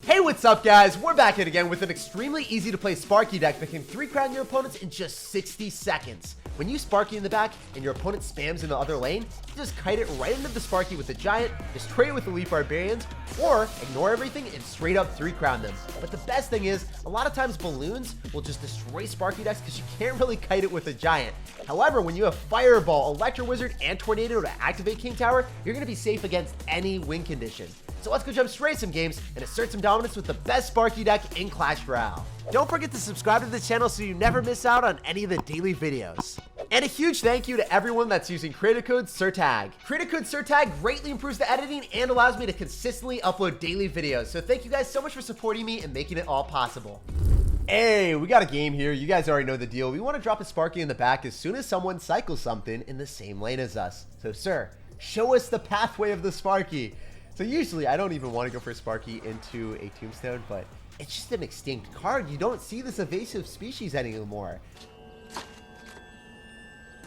Hey, what's up guys? We're back at it again with an extremely easy to play Sparky deck that can 3-crown your opponents in just 60 seconds. When you Sparky in the back and your opponent spams in the other lane, you just kite it right into the Sparky with the Giant, destroy it with the elite barbarians, or ignore everything and straight up 3-crown them. But the best thing is, a lot of times balloons will just destroy Sparky decks because you can't really kite it with a Giant. However, when you have Fireball, Electro Wizard, and Tornado to activate King Tower, you're going to be safe against any win condition. So let's go jump straight to some games and assert some dominance with the best Sparky deck in Clash Royale. Don't forget to subscribe to the channel so you never miss out on any of the daily videos. And a huge thank you to everyone that's using creator code SirTag. Creator code SirTag greatly improves the editing and allows me to consistently upload daily videos. So thank you guys so much for supporting me and making it all possible. Hey, we got a game here. You guys already know the deal. We want to drop a Sparky in the back as soon as someone cycles something in the same lane as us. So sir, show us the pathway of the Sparky. So usually I don't even want to go for Sparky into a tombstone, but it's just an extinct card. You don't see this evasive species anymore.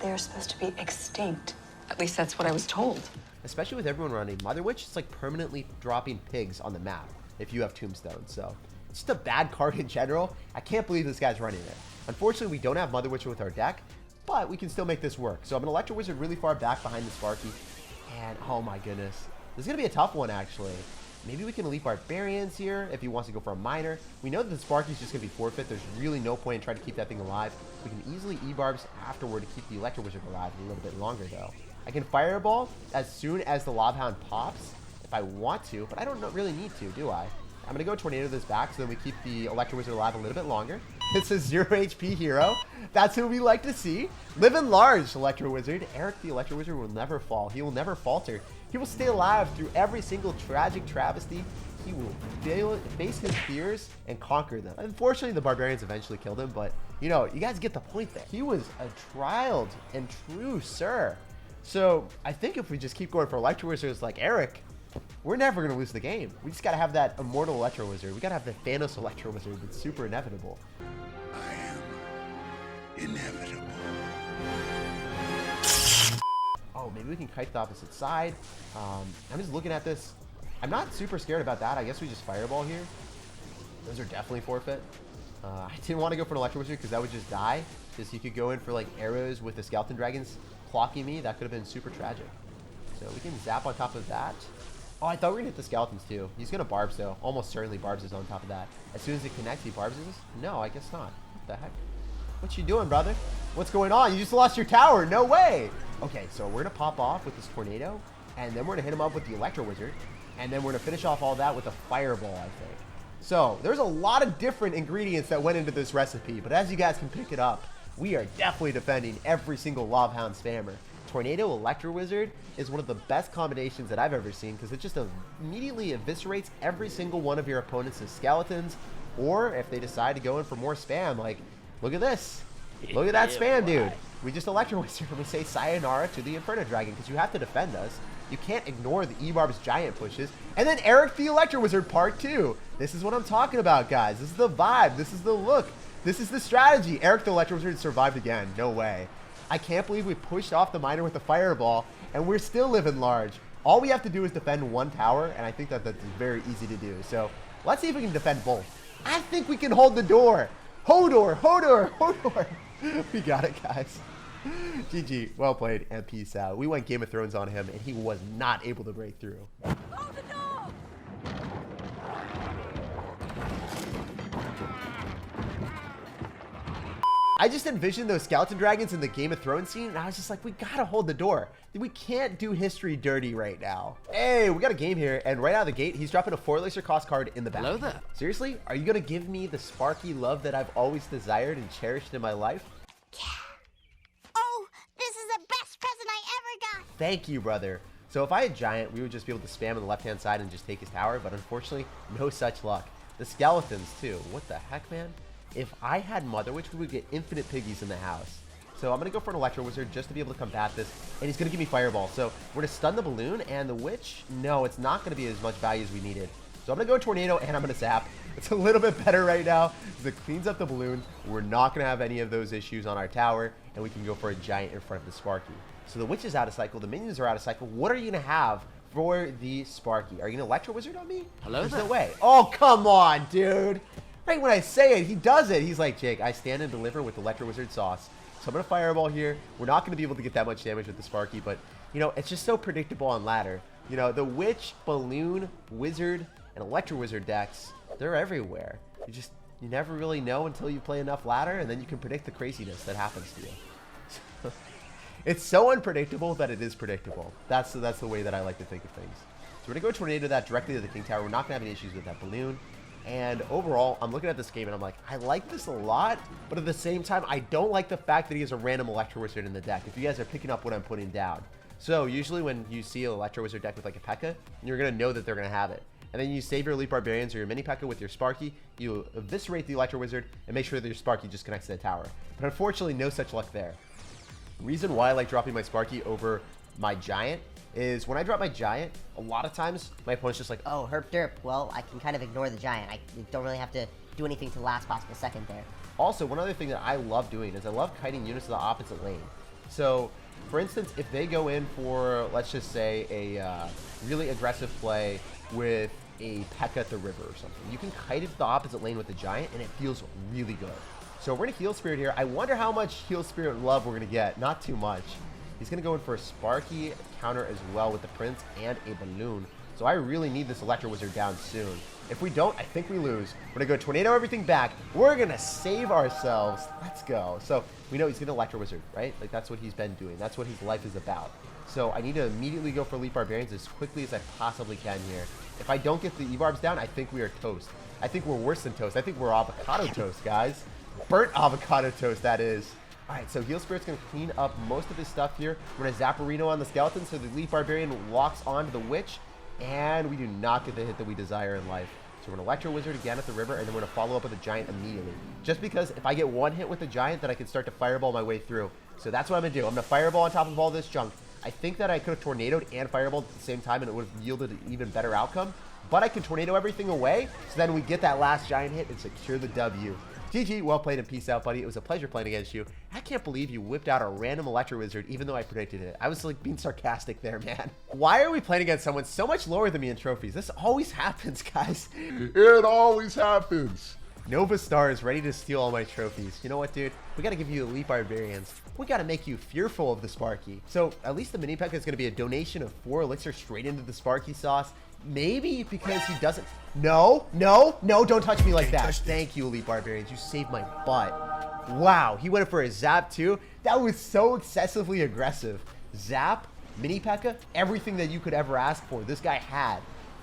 They're supposed to be extinct. At least that's what I was told. Especially with everyone running Mother Witch, it's like permanently dropping pigs on the map if you have tombstones. So it's just a bad card in general. I can't believe this guy's running it. Unfortunately, we don't have Mother Witch with our deck, but we can still make this work. So I'm an Electro Wizard really far back behind the Sparky. And oh my goodness. This is going to be a tough one, actually. Maybe we can elite barbarians here if he wants to go for a miner. We know that the Sparky's just going to be forfeit. There's really no point in trying to keep that thing alive. We can easily E-barbs afterward to keep the Electro Wizard alive a little bit longer, though. I can Fireball as soon as the Lobhound pops if I want to, but I don't really need to, do I? I'm going to go Tornado this back so then we keep the Electro Wizard alive a little bit longer. It's a 0 HP hero. That's who we like to see. Living large, Electro Wizard. Eric the Electro Wizard will never fall. He will never falter. He will stay alive through every single tragic travesty. He will face his fears and conquer them. Unfortunately, the barbarians eventually killed him, but you know, you guys get the point there. He was a trialed and true sir. So I think if we just keep going for Electro Wizards like Eric, we're never going to lose the game. We just got to have that immortal Electro Wizard. We got to have the Thanos Electro Wizard that's super inevitable. I am inevitable. Oh, maybe we can kite the opposite side. I'm just looking at this. I'm not super scared about that. I guess we just Fireball here. Those are definitely forfeit. I didn't want to go for an Electro Wizard because that would just die. Because he could go in for like arrows with the Skeleton Dragons clocking me. That could have been super tragic. So we can zap on top of that. Oh, I thought we were going to hit the Skeletons too. He's going to Barbs though. Almost certainly Barbs is on top of that. As soon as it connects, he Barbs us? No, I guess not. What the heck? What you doing, brother? What's going on? You just lost your tower. No way. Okay, so we're going to pop off with this Tornado. And then we're going to hit him up with the Electro Wizard. And then we're going to finish off all that with a Fireball, I think. So there's a lot of different ingredients that went into this recipe. But as you guys can pick it up, we are definitely defending every single Lobhound spammer. Tornado Electro Wizard is one of the best combinations that I've ever seen because it just immediately eviscerates every single one of your opponent's skeletons, or if they decide to go in for more spam, like, look at this. Look at that spam, dude. We just Electro Wizard and we say sayonara to the Inferno Dragon because you have to defend us. You can't ignore the E-Barb's giant pushes. And then Eric the Electro Wizard part 2. This is what I'm talking about, guys. This is the vibe. This is the look. This is the strategy. Eric the Electro Wizard survived again. No way. I can't believe we pushed off the miner with the Fireball, and we're still living large. All we have to do is defend one tower, and I think that that's very easy to do. So let's see if we can defend both. I think we can hold the door. Hodor, Hodor, Hodor. We got it, guys. GG, well played, and peace out. We went Game of Thrones on him, and he was not able to break through. Hold the door! I just envisioned those Skeleton Dragons in the Game of Thrones scene, and I was just like, we gotta hold the door. We can't do history dirty right now. Hey, we got a game here, and right out of the gate, he's dropping a 4 laser cost card in the back. Hello there. Seriously? Are you gonna give me the Sparky love that I've always desired and cherished in my life? Yeah. Oh, this is the best present I ever got. Thank you, brother. So if I had Giant, we would just be able to spam on the left-hand side and just take his tower, but unfortunately, no such luck. The Skeletons, too. What the heck, man? If I had Mother Witch, we would get infinite piggies in the house. So I'm going to go for an Electro Wizard just to be able to combat this. And he's going to give me Fireball. So we're going to stun the balloon and the Witch. No, it's not going to be as much value as we needed. So I'm going to go Tornado and I'm going to Zap. It's a little bit better right now because it cleans up the balloon. We're not going to have any of those issues on our tower. And we can go for a Giant in front of the Sparky. So the Witch is out of cycle. The minions are out of cycle. What are you going to have for the Sparky. Are you gonna Electro Wizard on me? Hello There's there. no way. Oh, come on, dude. Right when I say it, he does it. He's like, Jake, I stand and deliver with Electro Wizard sauce. So I'm gonna Fireball here. We're not gonna be able to get that much damage with the Sparky, but you know, it's just so predictable on ladder. You know, the Witch, Balloon, Wizard, and Electro Wizard decks, they're everywhere. You never really know until you play enough ladder, and then you can predict the craziness that happens to you. It's so unpredictable that it is predictable. That's the way that I like to think of things. So we're going to go Tornado that directly to the King Tower. We're not going to have any issues with that Balloon. And overall, I'm looking at this game and I'm like, I like this a lot, but at the same time, I don't like the fact that he has a random Electro Wizard in the deck, if you guys are picking up what I'm putting down. So usually when you see an Electro Wizard deck with like a P.E.K.K.A., you're going to know that they're going to have it. And then you save your Elite Barbarians or your Mini P.E.K.K.A. with your Sparky, you eviscerate the Electro Wizard, and make sure that your Sparky just connects to the tower. But unfortunately, no such luck there. The reason why I like dropping my Sparky over my Giant is when I drop my Giant, a lot of times my opponent's just like, Oh, herp derp. Well, I can kind of ignore the Giant. I don't really have to do anything to last possible second there. Also, one other thing that I love doing is I love kiting units to the opposite lane. So, for instance, if they go in for, let's just say, a really aggressive play with a P.E.K.K.A. at the river or something, you can kite it to the opposite lane with the Giant, and it feels really good. So we're going to Heal Spirit here. I wonder how much Heal Spirit love we're going to get. Not too much. He's going to go in for a Sparky counter as well with the Prince and a Balloon. So I really need this Electro Wizard down soon. If we don't, I think we lose. We're going to go Tornado everything back. We're going to save ourselves. Let's go. So we know he's going to Electro Wizard, right? Like that's what he's been doing. That's what his life is about. So I need to immediately go for Elite Barbarians as quickly as I possibly can here. If I don't get the E-Barbs down, I think we are toast. I think we're worse than toast. I think we're avocado toast, guys. Burnt avocado toast, that is. Alright, so Heal Spirit's going to clean up most of his stuff here. We're going to Zapparino on the Skeleton, so the Elite Barbarian locks onto the Witch, and we do not get the hit that we desire in life. So we're going to Electro Wizard again at the river, and then we're going to follow up with a Giant immediately. Just because if I get one hit with the Giant, then I can start to Fireball my way through. So that's what I'm going to do. I'm going to Fireball on top of all this junk. I think that I could have Tornadoed and Fireballed at the same time, and it would have yielded an even better outcome. But I can Tornado everything away, so then we get that last Giant hit and secure the W. GG, well played and peace out, buddy. It was a pleasure playing against you. I can't believe you whipped out a random Electro Wizard, even though I predicted it. I was like being sarcastic there, man. Why are we playing against someone so much lower than me in trophies? This always happens, guys. It always happens. Nova Star is ready to steal all my trophies. You know what, dude? We gotta give you Elite Barbarians. We gotta make you fearful of the Sparky. So at least the Mini P.E.K.K.A. is gonna be a donation of 4 elixir straight into the Sparky sauce. Maybe because he doesn't. No, don't touch me like that. Thank you, Elite Barbarians. You saved my butt. Wow, he went for a Zap too. That was so excessively aggressive. Zap, Mini P.E.K.K.A., everything that you could ever ask for, this guy had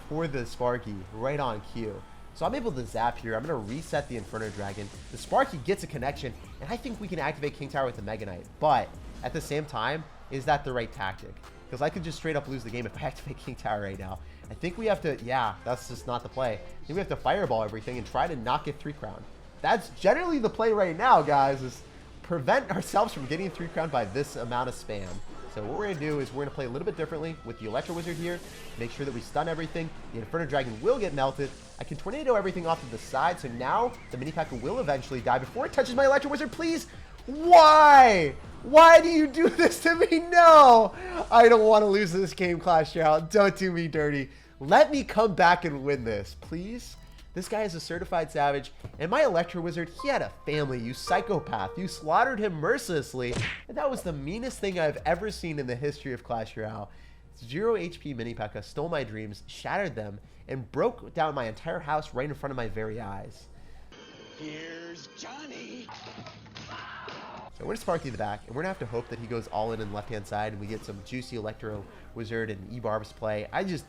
for the Sparky right on cue. So I'm able to Zap here. I'm going to reset the Inferno Dragon. The Sparky gets a connection, and I think we can activate King Tower with the Mega Knight. But at the same time, is that the right tactic? Because I could just straight up lose the game if I activate King Tower right now. I think we have to, yeah, that's just not the play. I think we have to Fireball everything and try to not get 3-crown. That's generally the play right now, guys, is prevent ourselves from getting 3-crown by this amount of spam. So what we're going to do is we're going to play a little bit differently with the Electro Wizard here. Make sure that we stun everything. The Inferno Dragon will get melted. I can Tornado everything off to the side. So now the Mini P.E.K.K.A. will eventually die before it touches my Electro Wizard. Please. Why? Why do you do this to me? No. I don't want to lose this game, Clash Royale. Don't do me dirty. Let me come back and win this, please. This guy is a certified savage, and my Electro Wizard, he had a family, you psychopath. You slaughtered him mercilessly, and that was the meanest thing I've ever seen in the history of Clash Royale. 0 HP Mini P.E.K.K.A. stole my dreams, shattered them, and broke down my entire house right in front of my very eyes. Here's Johnny. So we're going to Sparky the back, and we're going to have to hope that he goes all in the left-hand side, and we get some juicy Electro Wizard and E-Barbs play. I just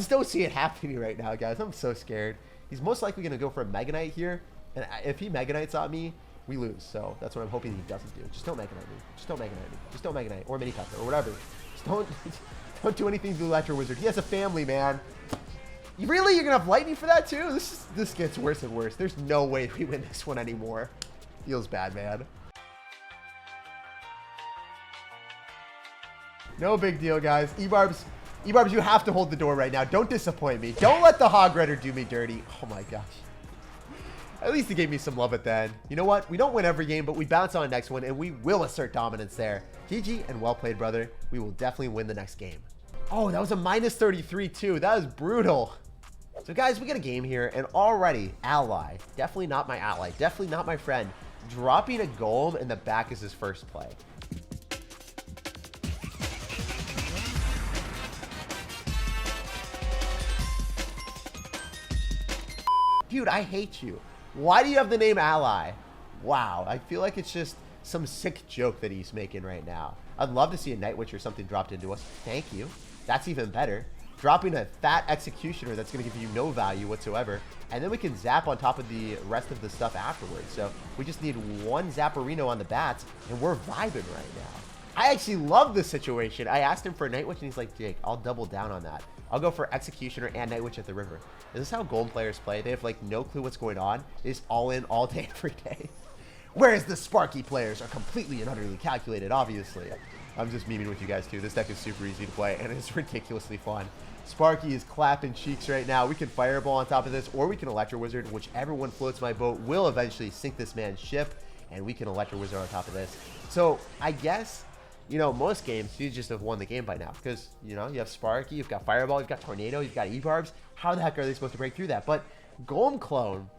don't see it happening right now, guys. I'm so scared. He's most likely going to go for a Mega Knight here, and if he Mega Knights on me, we lose. So that's what I'm hoping he doesn't do. Just don't Mega Knight me. Just don't Mega Knight me. Just don't Mega Knight, or Mini P.E.K.K.A. or whatever. Just don't do anything to the Electro Wizard. He has a family, man. Really? You're going to have Lightning for that too? This gets worse and worse. There's no way we win this one anymore. Feels bad, man. No big deal, guys. E-Barbs, you have to hold the door right now. Don't disappoint me. Don't let the Hog Rider do me dirty. Oh my gosh. At least he gave me some love at the end. You know what? We don't win every game, but we bounce on the next one, and we will assert dominance there. GG, and well played, brother. We will definitely win the next game. Oh, that was a minus 33 too. That was brutal. So guys, we got a game here, and already ally, definitely not my ally, definitely not my friend, dropping a golem in the back is his first play. Dude, I hate you. Why do you have the name ally? Wow, I feel like it's just some sick joke that he's making right now. I'd love to see a Night Witch or something dropped into us. Thank you. That's even better. Dropping a fat executioner that's going to give you no value whatsoever. And then we can zap on top of the rest of the stuff afterwards. So we just need one Zapparino on the bats, and we're vibing right now. I actually love this situation. I asked him for a Night Witch, and he's like, Jake, I'll double down on that. I'll go for Executioner and Night Witch at the river. Is this how Golem players play? They have like no clue what's going on. They just all in all day, every day. Whereas the Sparky players are completely and utterly calculated, obviously. I'm just memeing with you guys too. This deck is super easy to play, and it's ridiculously fun. Sparky is clapping cheeks right now. We can Fireball on top of this, or we can Electro Wizard. Whichever one floats my boat will eventually sink this man's ship, and we can Electro Wizard on top of this. So I guess, you know, most games, you just have won the game by now. Because, you know, you have Sparky, you've got Fireball, you've got Tornado, you've got E-Barbs. How the heck are they supposed to break through that? But Golem Clone,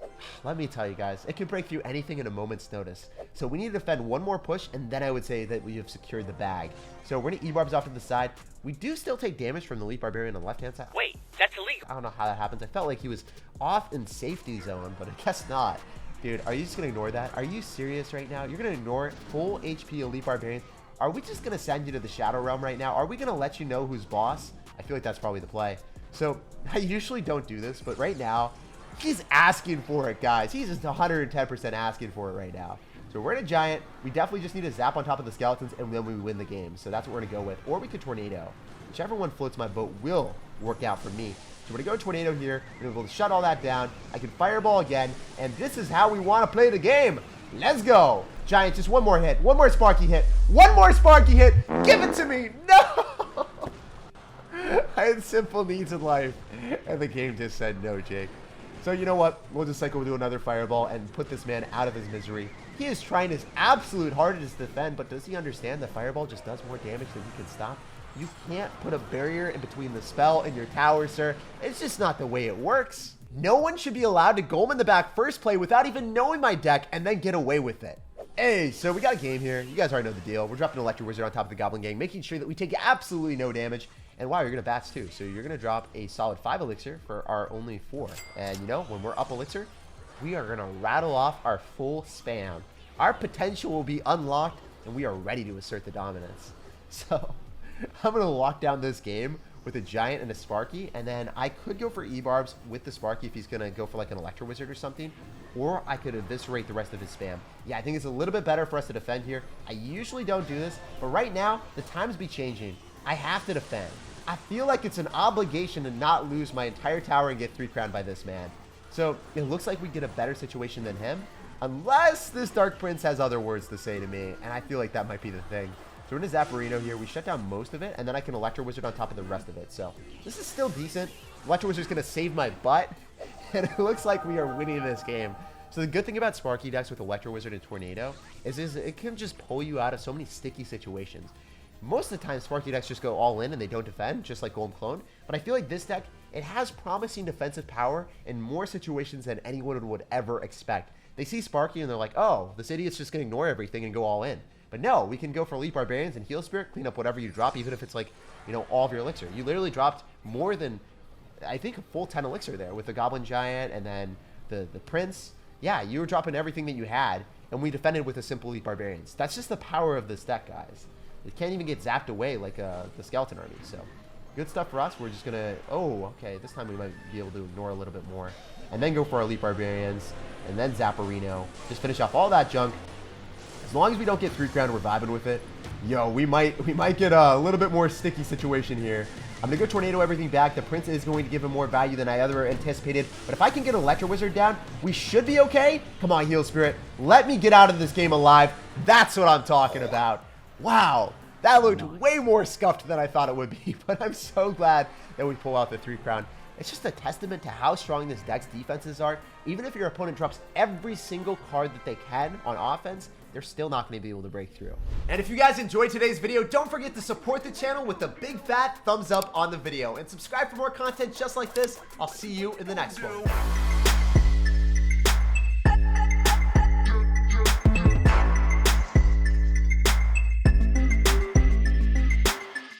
let me tell you guys, it can break through anything in a moment's notice. So we need to defend one more push, and then I would say that we have secured the bag. So we're going to E-Barbs off to the side. We do still take damage from the Elite Barbarian on the left-hand side. Wait, that's illegal. I don't know how that happens. I felt like he was off in safety zone, but I guess not. Dude, are you just going to ignore that? Are you serious right now? You're going to ignore full HP Elite Barbarian? Are we just going to send you to the Shadow Realm right now? Are we going to let you know who's boss? I feel like that's probably the play. So I usually don't do this, but right now, he's asking for it, guys. He's just 110% asking for it right now. So we're in a Giant. We definitely just need to zap on top of the skeletons, and then we win the game. So that's what we're going to go with. Or we could Tornado. Whichever one floats my boat will work out for me. So we're going to go Tornado here. We're going to be able to shut all that down. I can Fireball again. And this is how we want to play the game. Let's go. Giant, just one more hit. One more Sparky hit. One more Sparky hit. Give it to me. No. I had simple needs in life. And the game just said no, Jake. So you know what? We'll just cycle do another Fireball and put this man out of his misery. He is trying his absolute hardest to defend, but does he understand that Fireball just does more damage than he can stop? You can't put a barrier in between the spell and your tower, sir. It's just not the way it works. No one should be allowed to Golem in the back first play without even knowing my deck and then get away with it. Hey, so we got a game here. You guys already know the deal. We're dropping Electro Wizard on top of the Goblin Gang, making sure that we take absolutely no damage. And wow, you're going to bats too. So you're going to drop a solid 5 elixir for our only 4. And you know, when we're up elixir, we are going to rattle off our full spam. Our potential will be unlocked, and we are ready to assert the dominance. So I'm going to lock down this game with a Giant and a Sparky, and then I could go for E-Barbs with the Sparky if he's going to go for like an Electro Wizard or something, or I could eviscerate the rest of his spam. Yeah, I think it's a little bit better for us to defend here. I usually don't do this, but right now, the times be changing. I have to defend. I feel like it's an obligation to not lose my entire tower and get 3 crowned by this man. So it looks like we get a better situation than him, unless this Dark Prince has other words to say to me, and I feel like that might be the thing. So we're in a Zapparino here. We shut down most of it, and then I can Electro Wizard on top of the rest of it. So this is still decent. Electro Wizard's going to save my butt, and it looks like we are winning this game. So the good thing about Sparky decks with Electro Wizard and Tornado is it can just pull you out of so many sticky situations. Most of the time, Sparky decks just go all in and they don't defend, just like Golem Clone. But I feel like this deck, it has promising defensive power in more situations than anyone would ever expect. They see Sparky and they're like, oh, this idiot's just going to ignore everything and go all in. But no, we can go for Elite Barbarians and Heal Spirit, clean up whatever you drop, even if it's like, you know, all of your elixir. You literally dropped more than, I think, a full 10 elixir there with the Goblin Giant and then the Prince. Yeah, you were dropping everything that you had, and we defended with a simple Elite Barbarians. That's just the power of this deck, guys. It can't even get zapped away like the Skeleton Army. So good stuff for us. We're just going to, oh, okay, this time we might be able to ignore a little bit more. And then go for our Elite Barbarians, and then Zapparino. Just finish off all that junk. As long as we don't get 3 crown, we're vibing with it. Yo, we might get a little bit more sticky situation here. I'm going to go Tornado everything back. The Prince is going to give him more value than I ever anticipated. But if I can get Electro Wizard down, we should be okay. Come on, Heal Spirit. Let me get out of this game alive. That's what I'm talking about. Wow, that looked way more scuffed than I thought it would be. But I'm so glad that we pull out the 3 crown. It's just a testament to how strong this deck's defenses are. Even if your opponent drops every single card that they can on offense, they're still not going to be able to break through. And if you guys enjoyed today's video, don't forget to support the channel with a big fat thumbs up on the video. And subscribe for more content just like this. I'll see you in the next one.